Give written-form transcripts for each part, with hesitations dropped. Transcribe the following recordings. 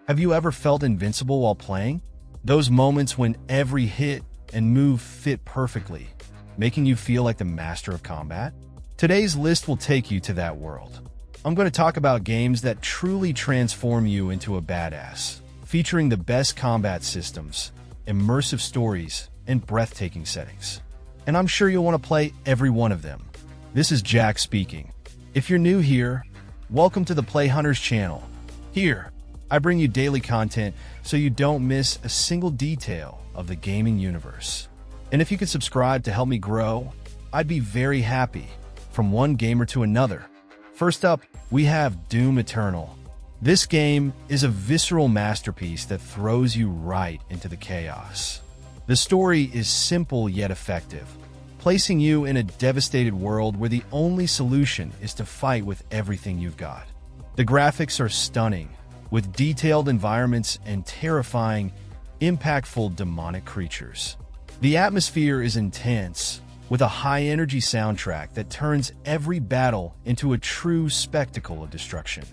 Have you ever felt invincible while playing? Those moments when every hit and move fit perfectly, making you feel like the master of combat? Today's list will take you to that world. I'm going to talk about games that truly transform you into a badass, featuring the best combat systems, immersive stories, and breathtaking settings. And I'm sure you'll want to play every one of them. This is Jack speaking. If you're new here, welcome to the Play Hunters channel. Here, I bring you daily content so you don't miss a single detail of the gaming universe. And if you could subscribe to help me grow, I'd be very happy. From one gamer to another. First up, we have Doom Eternal. This game is a visceral masterpiece that throws you right into the chaos. The story is simple yet effective, placing you in a devastated world where the only solution is to fight with everything you've got. The graphics are stunning, with detailed environments and terrifying, impactful demonic creatures. The atmosphere is intense, with a high-energy soundtrack that turns every battle into a true spectacle of destruction.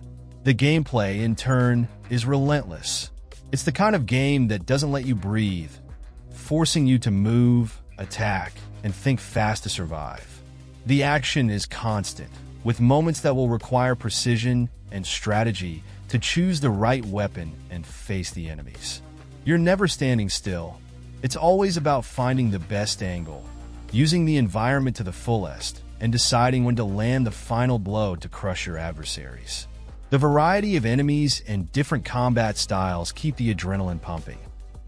The gameplay, in turn, is relentless. It's the kind of game that doesn't let you breathe, forcing you to move, attack, and think fast to survive. The action is constant, with moments that will require precision and strategy to choose the right weapon and face the enemies. You're never standing still. It's always about finding the best angle, using the environment to the fullest, and deciding when to land the final blow to crush your adversaries. The variety of enemies and different combat styles keep the adrenaline pumping.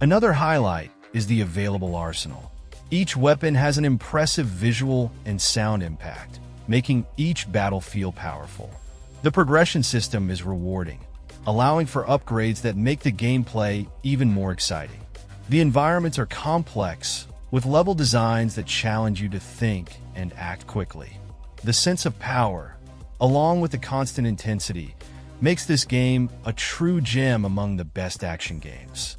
Another highlight is the available arsenal. Each weapon has an impressive visual and sound impact, making each battle feel powerful. The progression system is rewarding, allowing for upgrades that make the gameplay even more exciting. The environments are complex, with level designs that challenge you to think and act quickly. The sense of power, along with the constant intensity, makes this game a true gem among the best action games.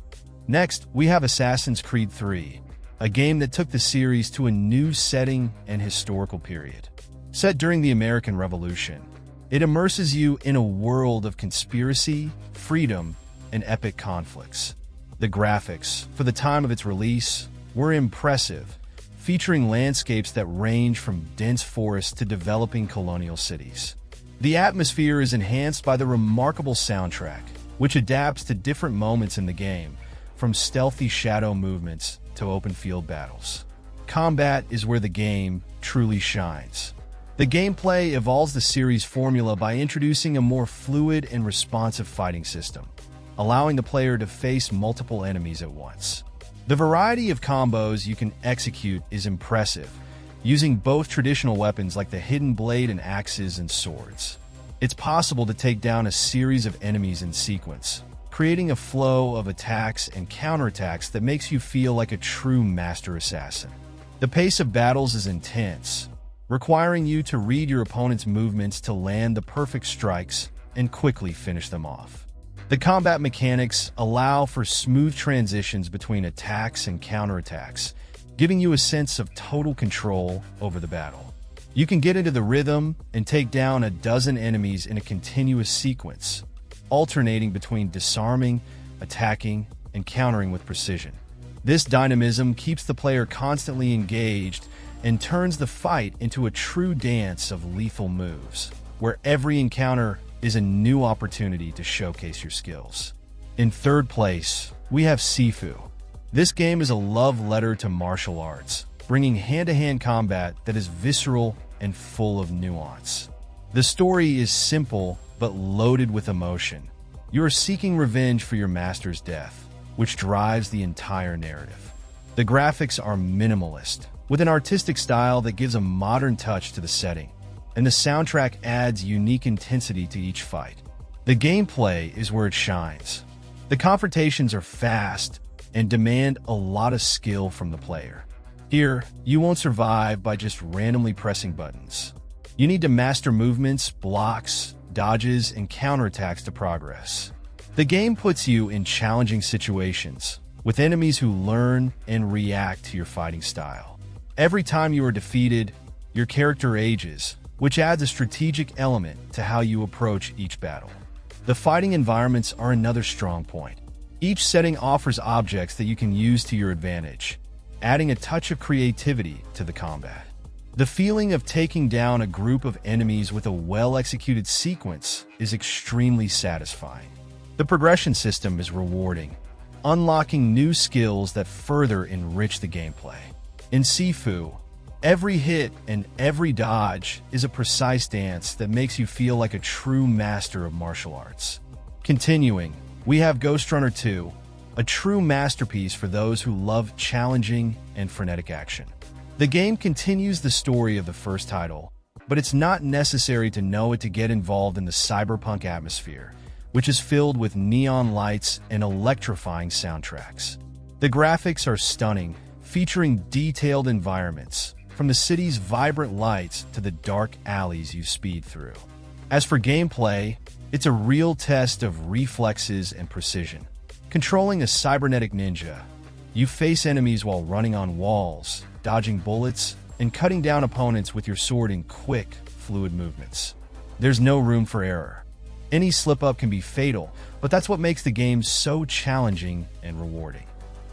Next, we have Assassin's Creed 3, a game that took the series to a new setting and historical period. Set during the American Revolution, it immerses you in a world of conspiracy, freedom, and epic conflicts. The graphics, for the time of its release, were impressive, featuring landscapes that range from dense forests to developing colonial cities. The atmosphere is enhanced by the remarkable soundtrack, which adapts to different moments in the game, from stealthy shadow movements to open-field battles. Combat is where the game truly shines. The gameplay evolves the series' formula by introducing a more fluid and responsive fighting system, allowing the player to face multiple enemies at once. The variety of combos you can execute is impressive, using both traditional weapons like the hidden blade and axes and swords. It's possible to take down a series of enemies in sequence, creating a flow of attacks and counterattacks that makes you feel like a true master assassin. The pace of battles is intense, requiring you to read your opponent's movements to land the perfect strikes and quickly finish them off. The combat mechanics allow for smooth transitions between attacks and counterattacks, giving you a sense of total control over the battle. You can get into the rhythm and take down a dozen enemies in a continuous sequence, alternating between disarming, attacking, and countering with precision. This dynamism keeps the player constantly engaged and turns the fight into a true dance of lethal moves, where every encounter is a new opportunity to showcase your skills. In third place, we have Sifu. This game is a love letter to martial arts, bringing hand-to-hand combat that is visceral and full of nuance. The story is simple but loaded with emotion. You are seeking revenge for your master's death, which drives the entire narrative. The graphics are minimalist, with an artistic style that gives a modern touch to the setting, and the soundtrack adds unique intensity to each fight. The gameplay is where it shines. The confrontations are fast and demand a lot of skill from the player. Here, you won't survive by just randomly pressing buttons. You need to master movements, blocks, dodges, and counterattacks to progress. The game puts you in challenging situations, with enemies who learn and react to your fighting style. Every time you are defeated, your character ages, which adds a strategic element to how you approach each battle. The fighting environments are another strong point. Each setting offers objects that you can use to your advantage, adding a touch of creativity to the combat. The feeling of taking down a group of enemies with a well-executed sequence is extremely satisfying. The progression system is rewarding, unlocking new skills that further enrich the gameplay. In Sifu, every hit and every dodge is a precise dance that makes you feel like a true master of martial arts. Continuing, we have Ghostrunner 2, a true masterpiece for those who love challenging and frenetic action. The game continues the story of the first title, but it's not necessary to know it to get involved in the cyberpunk atmosphere, which is filled with neon lights and electrifying soundtracks. The graphics are stunning, featuring detailed environments, from the city's vibrant lights to the dark alleys you speed through. As for gameplay, it's a real test of reflexes and precision. Controlling a cybernetic ninja, you face enemies while running on walls, dodging bullets, and cutting down opponents with your sword in quick, fluid movements. There's no room for error. Any slip-up can be fatal, but that's what makes the game so challenging and rewarding.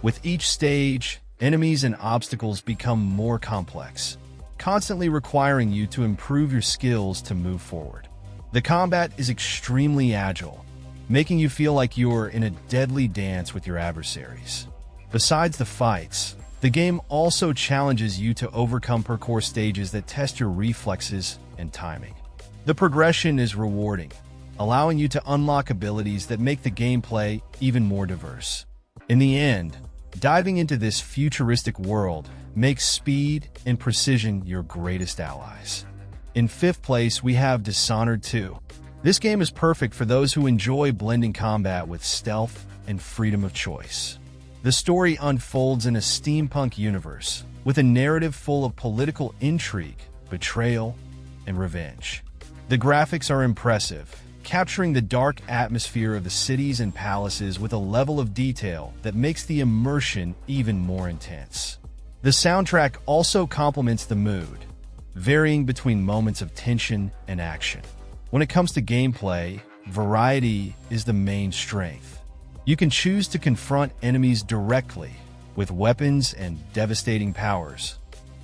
With each stage, enemies and obstacles become more complex, constantly requiring you to improve your skills to move forward. The combat is extremely agile, making you feel like you're in a deadly dance with your adversaries. Besides the fights, the game also challenges you to overcome parkour stages that test your reflexes and timing. The progression is rewarding, allowing you to unlock abilities that make the gameplay even more diverse. In the end, diving into this futuristic world makes speed and precision your greatest allies. In fifth place, we have Dishonored 2. This game is perfect for those who enjoy blending combat with stealth and freedom of choice. The story unfolds in a steampunk universe, with a narrative full of political intrigue, betrayal, and revenge. The graphics are impressive, capturing the dark atmosphere of the cities and palaces with a level of detail that makes the immersion even more intense. The soundtrack also complements the mood, varying between moments of tension and action. When it comes to gameplay, variety is the main strength. You can choose to confront enemies directly with weapons and devastating powers,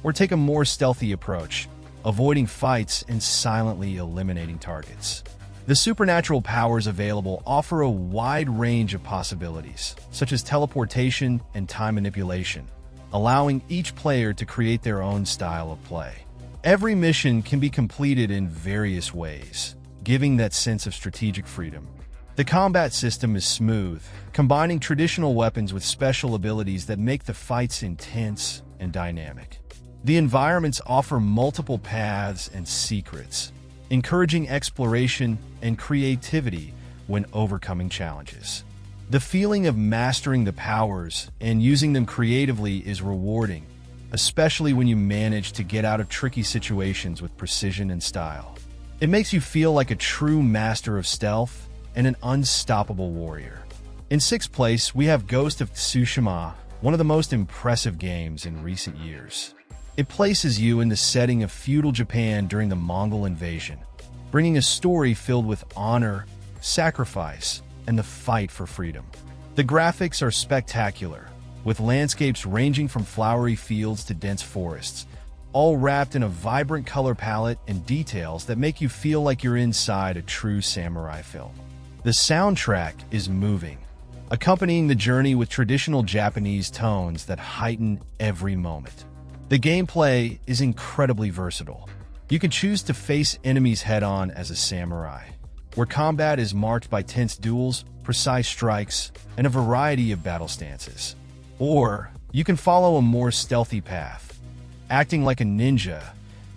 or take a more stealthy approach, avoiding fights and silently eliminating targets. The supernatural powers available offer a wide range of possibilities, such as teleportation and time manipulation, allowing each player to create their own style of play. Every mission can be completed in various ways, giving that sense of strategic freedom. The combat system is smooth, combining traditional weapons with special abilities that make the fights intense and dynamic. The environments offer multiple paths and secrets, encouraging exploration and creativity when overcoming challenges. The feeling of mastering the powers and using them creatively is rewarding, especially when you manage to get out of tricky situations with precision and style. It makes you feel like a true master of stealth and an unstoppable warrior. In sixth place, we have Ghost of Tsushima, one of the most impressive games in recent years. It places you in the setting of feudal Japan during the Mongol invasion, bringing a story filled with honor, sacrifice, and the fight for freedom. The graphics are spectacular, with landscapes ranging from flowery fields to dense forests, all wrapped in a vibrant color palette and details that make you feel like you're inside a true samurai film. The soundtrack is moving, accompanying the journey with traditional Japanese tones that heighten every moment. The gameplay is incredibly versatile. You can choose to face enemies head-on as a samurai, where combat is marked by tense duels, precise strikes, and a variety of battle stances. Or you can follow a more stealthy path, acting like a ninja,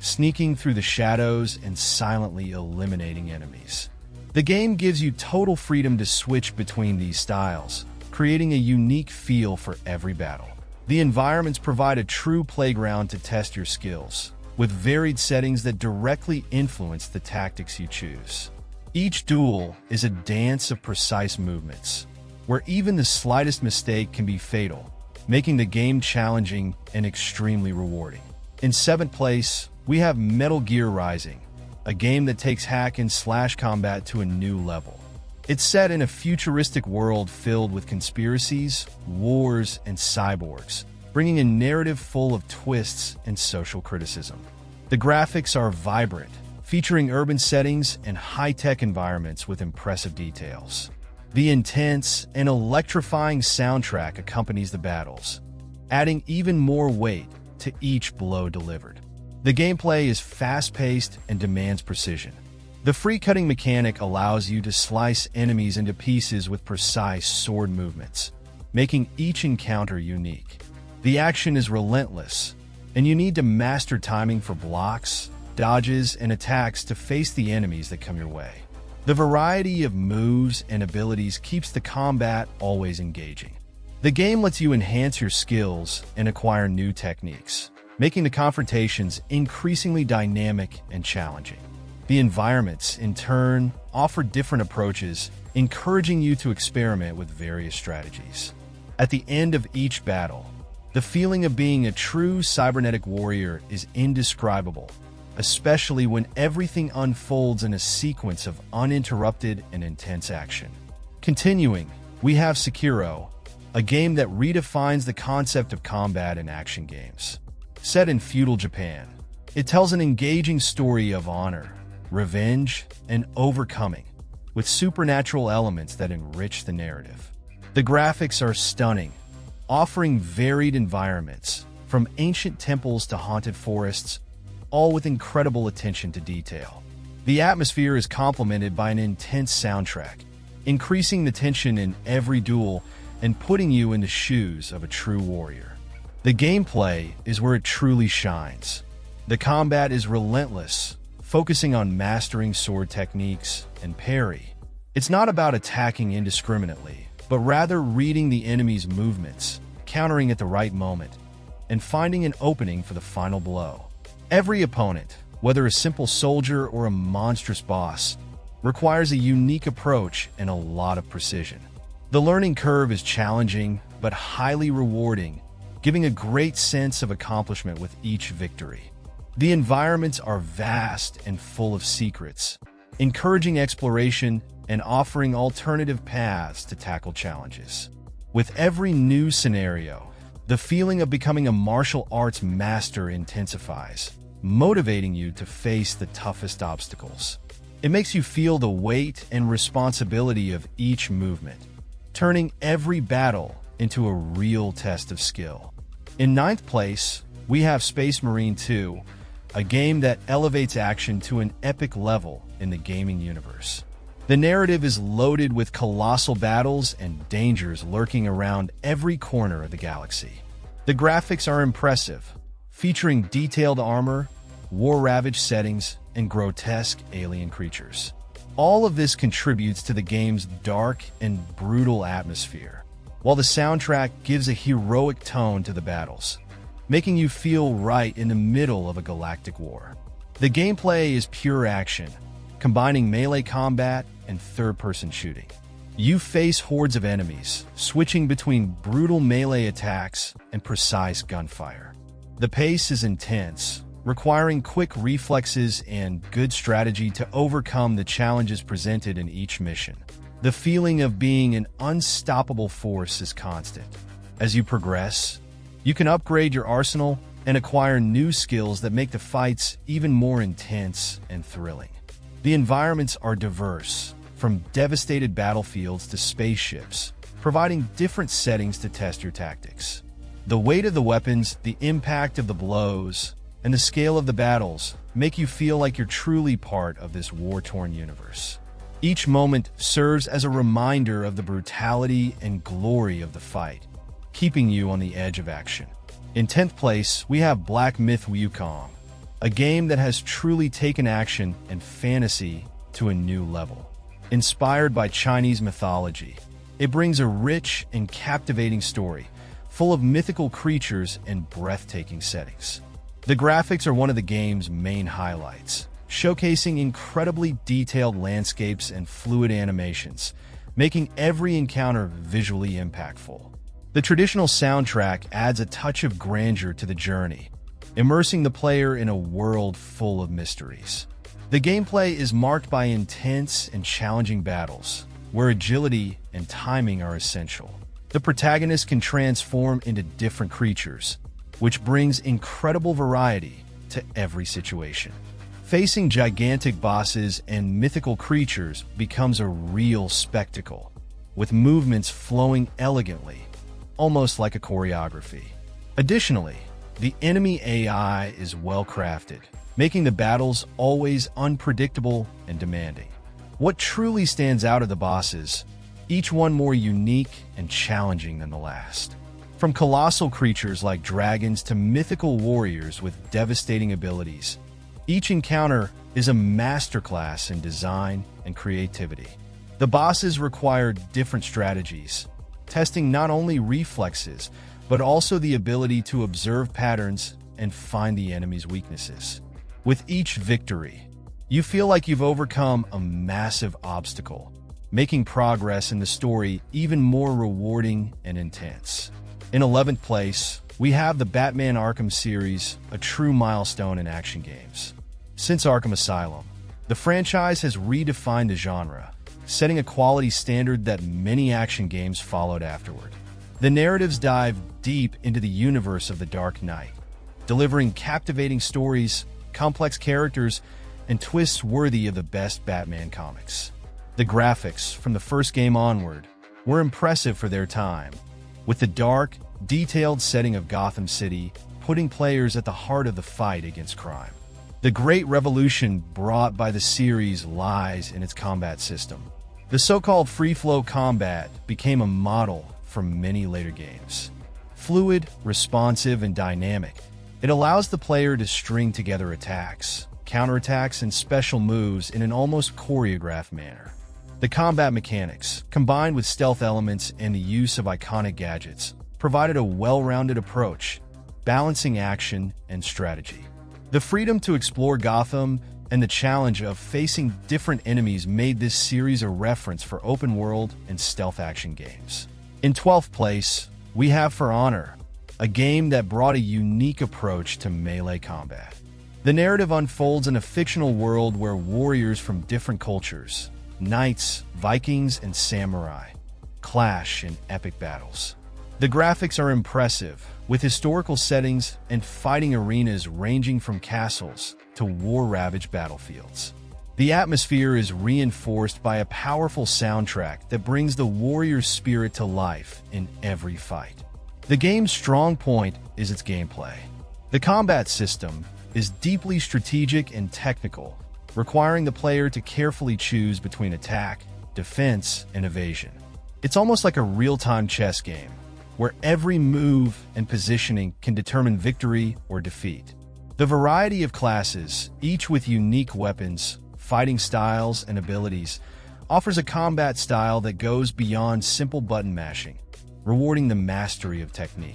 sneaking through the shadows and silently eliminating enemies. The game gives you total freedom to switch between these styles, creating a unique feel for every battle. The environments provide a true playground to test your skills, with varied settings that directly influence the tactics you choose. Each duel is a dance of precise movements, where even the slightest mistake can be fatal, making the game challenging and extremely rewarding. In seventh place, we have Metal Gear Rising, a game that takes hack and slash combat to a new level. It's set in a futuristic world filled with conspiracies, wars, and cyborgs, bringing a narrative full of twists and social criticism. The graphics are vibrant, featuring urban settings and high-tech environments with impressive details. The intense and electrifying soundtrack accompanies the battles, adding even more weight to each blow delivered. The gameplay is fast-paced and demands precision. The free-cutting mechanic allows you to slice enemies into pieces with precise sword movements, making each encounter unique. The action is relentless, and you need to master timing for blocks, dodges, and attacks to face the enemies that come your way. The variety of moves and abilities keeps the combat always engaging. The game lets you enhance your skills and acquire new techniques, making the confrontations increasingly dynamic and challenging. The environments, in turn, offer different approaches, encouraging you to experiment with various strategies. At the end of each battle, the feeling of being a true cybernetic warrior is indescribable, especially when everything unfolds in a sequence of uninterrupted and intense action. Continuing, we have Sekiro, a game that redefines the concept of combat in action games. Set in feudal Japan, it tells an engaging story of honor, revenge, and overcoming, with supernatural elements that enrich the narrative. The graphics are stunning, offering varied environments, from ancient temples to haunted forests, all with incredible attention to detail. The atmosphere is complemented by an intense soundtrack, increasing the tension in every duel and putting you in the shoes of a true warrior. The gameplay is where it truly shines. The combat is relentless, focusing on mastering sword techniques and parry. It's not about attacking indiscriminately, but rather reading the enemy's movements, countering at the right moment, and finding an opening for the final blow. Every opponent, whether a simple soldier or a monstrous boss, requires a unique approach and a lot of precision. The learning curve is challenging, but highly rewarding, giving a great sense of accomplishment with each victory. The environments are vast and full of secrets, encouraging exploration and offering alternative paths to tackle challenges. With every new scenario, the feeling of becoming a martial arts master intensifies, motivating you to face the toughest obstacles. It makes you feel the weight and responsibility of each movement, turning every battle into a real test of skill. In ninth place, we have Space Marine 2, a game that elevates action to an epic level in the gaming universe. The narrative is loaded with colossal battles and dangers lurking around every corner of the galaxy. The graphics are impressive, featuring detailed armor, war-ravaged settings, and grotesque alien creatures. All of this contributes to the game's dark and brutal atmosphere, while the soundtrack gives a heroic tone to the battles, making you feel right in the middle of a galactic war. The gameplay is pure action, combining melee combat and third-person shooting. You face hordes of enemies, switching between brutal melee attacks and precise gunfire. The pace is intense, requiring quick reflexes and good strategy to overcome the challenges presented in each mission. The feeling of being an unstoppable force is constant. As you progress, you can upgrade your arsenal and acquire new skills that make the fights even more intense and thrilling. The environments are diverse, from devastated battlefields to spaceships, providing different settings to test your tactics. The weight of the weapons, the impact of the blows, and the scale of the battles make you feel like you're truly part of this war-torn universe. Each moment serves as a reminder of the brutality and glory of the fight, keeping you on the edge of action. In 10th place, we have Black Myth Wukong, a game that has truly taken action and fantasy to a new level. Inspired by Chinese mythology, it brings a rich and captivating story, full of mythical creatures and breathtaking settings. The graphics are one of the game's main highlights, showcasing incredibly detailed landscapes and fluid animations, making every encounter visually impactful. The traditional soundtrack adds a touch of grandeur to the journey, immersing the player in a world full of mysteries. The gameplay is marked by intense and challenging battles, where agility and timing are essential. The protagonist can transform into different creatures, which brings incredible variety to every situation. Facing gigantic bosses and mythical creatures becomes a real spectacle, with movements flowing elegantly, almost like a choreography. Additionally, the enemy AI is well crafted, making the battles always unpredictable and demanding. What truly stands out are the bosses, each one more unique and challenging than the last. From colossal creatures like dragons to mythical warriors with devastating abilities, each encounter is a masterclass in design and creativity. The bosses require different strategies, testing not only reflexes, but also the ability to observe patterns and find the enemy's weaknesses. With each victory, you feel like you've overcome a massive obstacle, making progress in the story even more rewarding and intense. In 11th place, we have the Batman Arkham series, a true milestone in action games. Since Arkham Asylum, the franchise has redefined the genre, setting a quality standard that many action games followed afterward. The narratives dive deep into the universe of the Dark Knight, delivering captivating stories, complex characters, and twists worthy of the best Batman comics. The graphics, from the first game onward, were impressive for their time, with the dark, detailed setting of Gotham City putting players at the heart of the fight against crime. The great revolution brought by the series lies in its combat system. The so-called free-flow combat became a model for many later games. Fluid, responsive, and dynamic, it allows the player to string together attacks, counterattacks, and special moves in an almost choreographed manner. The combat mechanics, combined with stealth elements and the use of iconic gadgets, provided a well-rounded approach, balancing action and strategy. The freedom to explore Gotham and the challenge of facing different enemies made this series a reference for open-world and stealth action games. In 12th place, we have For Honor, a game that brought a unique approach to melee combat. The narrative unfolds in a fictional world where warriors from different cultures, knights, Vikings, and samurai, clash in epic battles. The graphics are impressive, with historical settings and fighting arenas ranging from castles to war-ravaged battlefields. The atmosphere is reinforced by a powerful soundtrack that brings the warrior's spirit to life in every fight. The game's strong point is its gameplay. The combat system is deeply strategic and technical, requiring the player to carefully choose between attack, defense, and evasion. It's almost like a real-time chess game, where every move and positioning can determine victory or defeat. The variety of classes, each with unique weapons, fighting styles, and abilities, offers a combat style that goes beyond simple button mashing, rewarding the mastery of technique.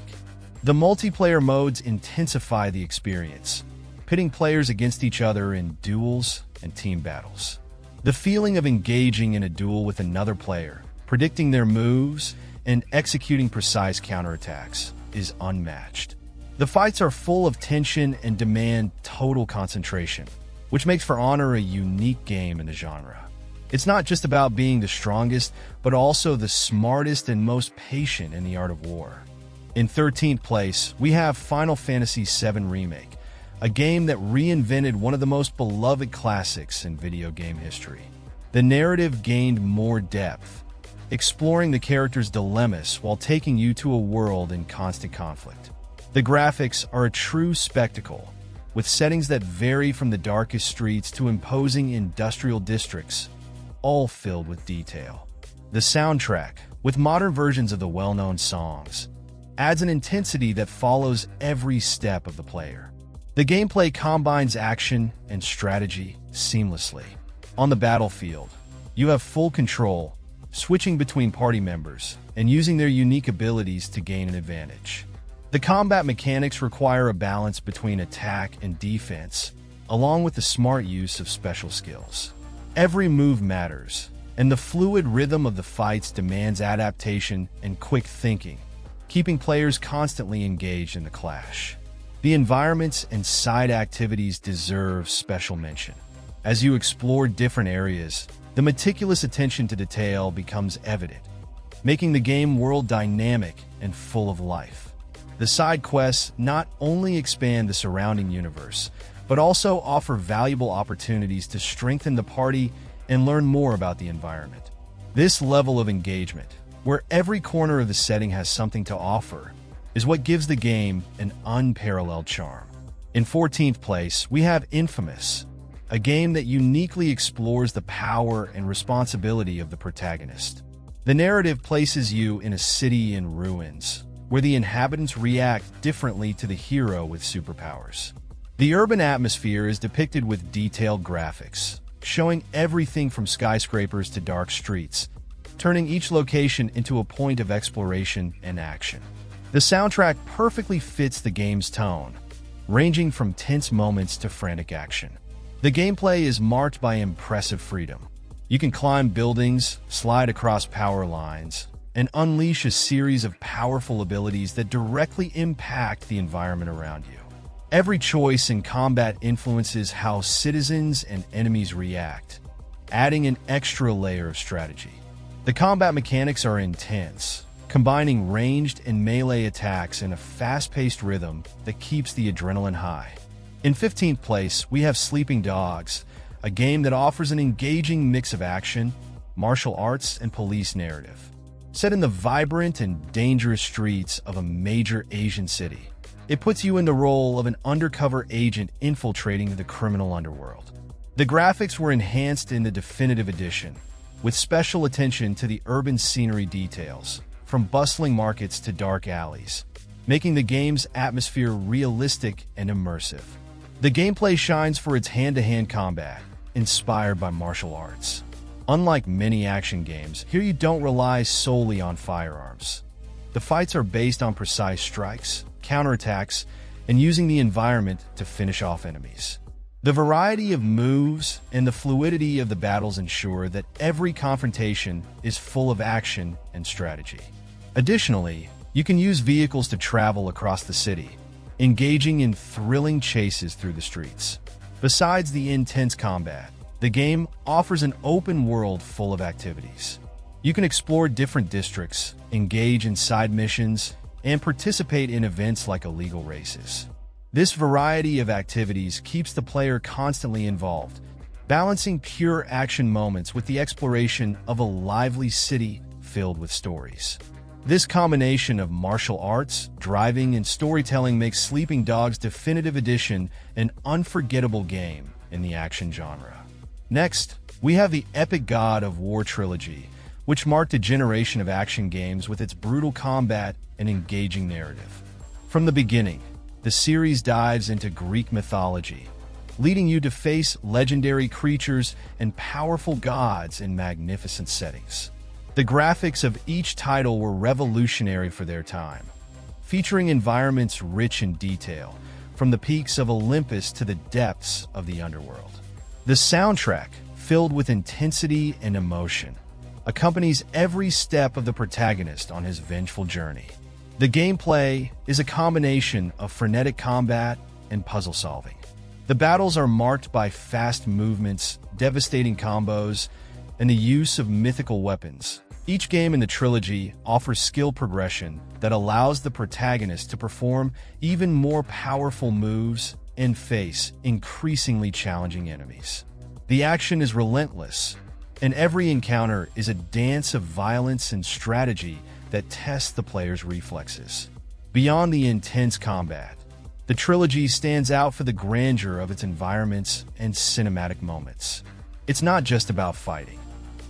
The multiplayer modes intensify the experience, pitting players against each other in duels and team battles. The feeling of engaging in a duel with another player, predicting their moves, and executing precise counterattacks is unmatched. The fights are full of tension and demand total concentration, which makes For Honor a unique game in the genre. It's not just about being the strongest, but also the smartest and most patient in the art of war. In 13th place, we have Final Fantasy VII Remake, a game that reinvented one of the most beloved classics in video game history. The narrative gained more depth, exploring the characters' dilemmas while taking you to a world in constant conflict. The graphics are a true spectacle, with settings that vary from the darkest streets to imposing industrial districts, all filled with detail. The soundtrack, with modern versions of the well-known songs, adds an intensity that follows every step of the player. The gameplay combines action and strategy seamlessly. On the battlefield, you have full control, switching between party members and using their unique abilities to gain an advantage. The combat mechanics require a balance between attack and defense, along with the smart use of special skills. Every move matters, and the fluid rhythm of the fights demands adaptation and quick thinking, keeping players constantly engaged in the clash. The environments and side activities deserve special mention. As you explore different areas, The meticulous attention to detail becomes evident, making the game world dynamic and full of life. The side quests not only expand the surrounding universe, but also offer valuable opportunities to strengthen the party and learn more about the environment. This level of engagement, where every corner of the setting has something to offer, is what gives the game an unparalleled charm. In 14th place, we have Infamous, a game that uniquely explores the power and responsibility of the protagonist. The narrative places you in a city in ruins, where the inhabitants react differently to the hero with superpowers. The urban atmosphere is depicted with detailed graphics, showing everything from skyscrapers to dark streets, turning each location into a point of exploration and action. The soundtrack perfectly fits the game's tone, ranging from tense moments to frantic action. The gameplay is marked by impressive freedom. You can climb buildings, slide across power lines, and unleash a series of powerful abilities that directly impact the environment around you. Every choice in combat influences how citizens and enemies react, adding an extra layer of strategy. The combat mechanics are intense, combining ranged and melee attacks in a fast-paced rhythm that keeps the adrenaline high. In 15th place, we have Sleeping Dogs, a game that offers an engaging mix of action, martial arts, and police narrative. Set in the vibrant and dangerous streets of a major Asian city, it puts you in the role of an undercover agent infiltrating the criminal underworld. The graphics were enhanced in the definitive edition, with special attention to the urban scenery details, from bustling markets to dark alleys, making the game's atmosphere realistic and immersive. The gameplay shines for its hand-to-hand combat, inspired by martial arts. Unlike many action games, here you don't rely solely on firearms. The fights are based on precise strikes, counterattacks, and using the environment to finish off enemies. The variety of moves and the fluidity of the battles ensure that every confrontation is full of action and strategy. Additionally, you can use vehicles to travel across the city, engaging in thrilling chases through the streets. Besides the intense combat, the game offers an open world full of activities. You can explore different districts, engage in side missions, and participate in events like illegal races. This variety of activities keeps the player constantly involved, balancing pure action moments with the exploration of a lively city filled with stories. This combination of martial arts, driving, and storytelling makes Sleeping Dogs Definitive Edition an unforgettable game in the action genre. Next, we have the epic God of War Trilogy, which marked a generation of action games with its brutal combat and engaging narrative. From the beginning, the series dives into Greek mythology, leading you to face legendary creatures and powerful gods in magnificent settings. The graphics of each title were revolutionary for their time, featuring environments rich in detail, from the peaks of Olympus to the depths of the underworld. The soundtrack, filled with intensity and emotion, accompanies every step of the protagonist on his vengeful journey. The gameplay is a combination of frenetic combat and puzzle solving. The battles are marked by fast movements, devastating combos, and the use of mythical weapons. Each game in the trilogy offers skill progression that allows the protagonist to perform even more powerful moves and face increasingly challenging enemies. The action is relentless, and every encounter is a dance of violence and strategy that tests the player's reflexes. Beyond the intense combat, the trilogy stands out for the grandeur of its environments and cinematic moments. It's not just about fighting.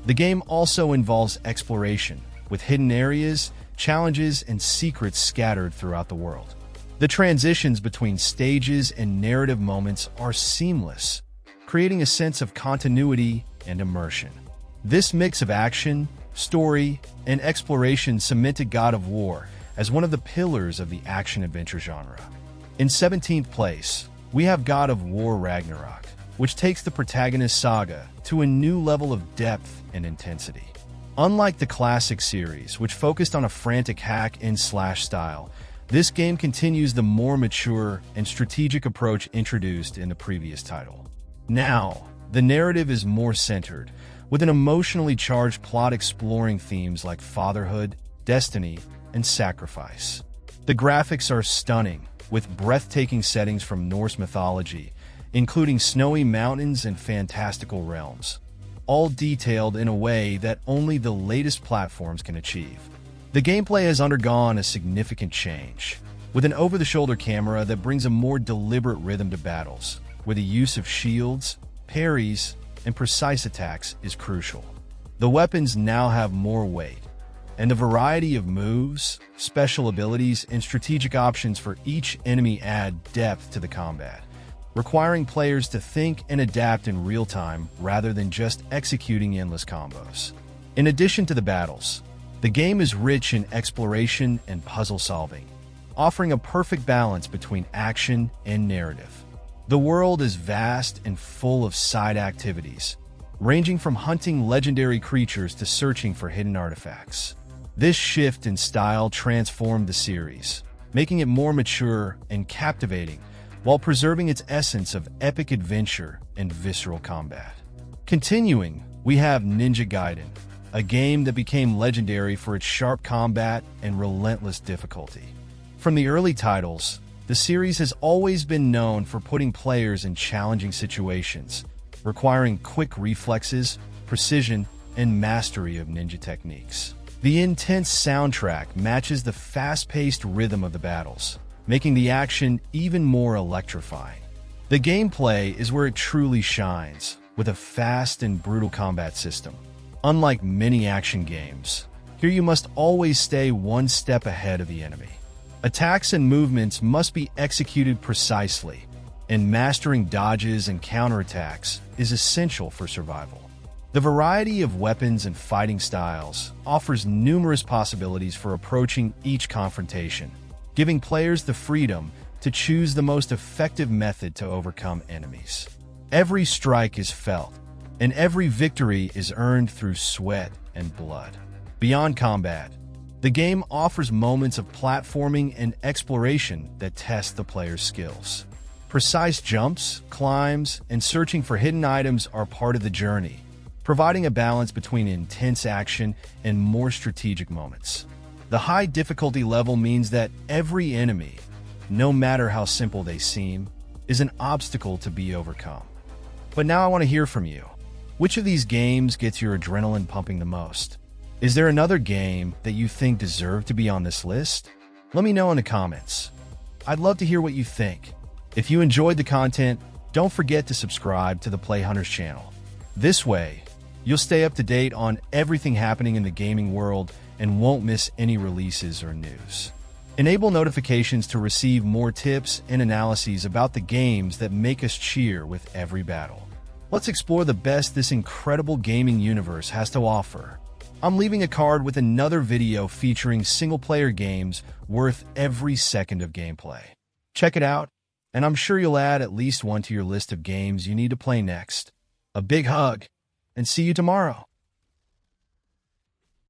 The game also involves exploration, with hidden areas, challenges, and secrets scattered throughout the world. The transitions between stages and narrative moments are seamless, creating a sense of continuity and immersion. This mix of action, story, and exploration cemented God of War as one of the pillars of the action-adventure genre. In 17th place, we have God of War Ragnarok, which takes the protagonist's saga to a new level of depth and intensity. Unlike the classic series, which focused on a frantic hack-and-slash style, this game continues the more mature and strategic approach introduced in the previous title. Now, the narrative is more centered, with an emotionally charged plot exploring themes like fatherhood, destiny, and sacrifice. The graphics are stunning, with breathtaking settings from Norse mythology, including snowy mountains and fantastical realms, all detailed in a way that only the latest platforms can achieve. The gameplay has undergone a significant change, with an over-the-shoulder camera that brings a more deliberate rhythm to battles, where the use of shields, parries, and precise attacks is crucial. The weapons now have more weight, and the variety of moves, special abilities, and strategic options for each enemy add depth to the combat, requiring players to think and adapt in real time rather than just executing endless combos. In addition to the battles, the game is rich in exploration and puzzle solving, offering a perfect balance between action and narrative. The world is vast and full of side activities, ranging from hunting legendary creatures to searching for hidden artifacts. This shift in style transformed the series, making it more mature and captivating while preserving its essence of epic adventure and visceral combat. Continuing, we have Ninja Gaiden, a game that became legendary for its sharp combat and relentless difficulty. From the early titles, the series has always been known for putting players in challenging situations, requiring quick reflexes, precision, and mastery of ninja techniques. The intense soundtrack matches the fast-paced rhythm of the battles, making the action even more electrifying. The gameplay is where it truly shines, with a fast and brutal combat system. Unlike many action games, here you must always stay one step ahead of the enemy. Attacks and movements must be executed precisely, and mastering dodges and counterattacks is essential for survival. The variety of weapons and fighting styles offers numerous possibilities for approaching each confrontation, giving players the freedom to choose the most effective method to overcome enemies. Every strike is felt, and every victory is earned through sweat and blood. Beyond combat, the game offers moments of platforming and exploration that test the player's skills. Precise jumps, climbs, and searching for hidden items are part of the journey, providing a balance between intense action and more strategic moments. The high difficulty level means that every enemy, no matter how simple they seem, is an obstacle to be overcome. But now I want to hear from you. Which of these games gets your adrenaline pumping the most? Is there another game that you think deserved to be on this list? Let me know in the comments. I'd love to hear what you think. If you enjoyed the content, don't forget to subscribe to the Play Hunters channel. This way, you'll stay up to date on everything happening in the gaming world and won't miss any releases or news. Enable notifications to receive more tips and analyses about the games that make us cheer with every battle. Let's explore the best this incredible gaming universe has to offer. I'm leaving a card with another video featuring single-player games worth every second of gameplay. Check it out, and I'm sure you'll add at least one to your list of games you need to play next. A big hug, and see you tomorrow.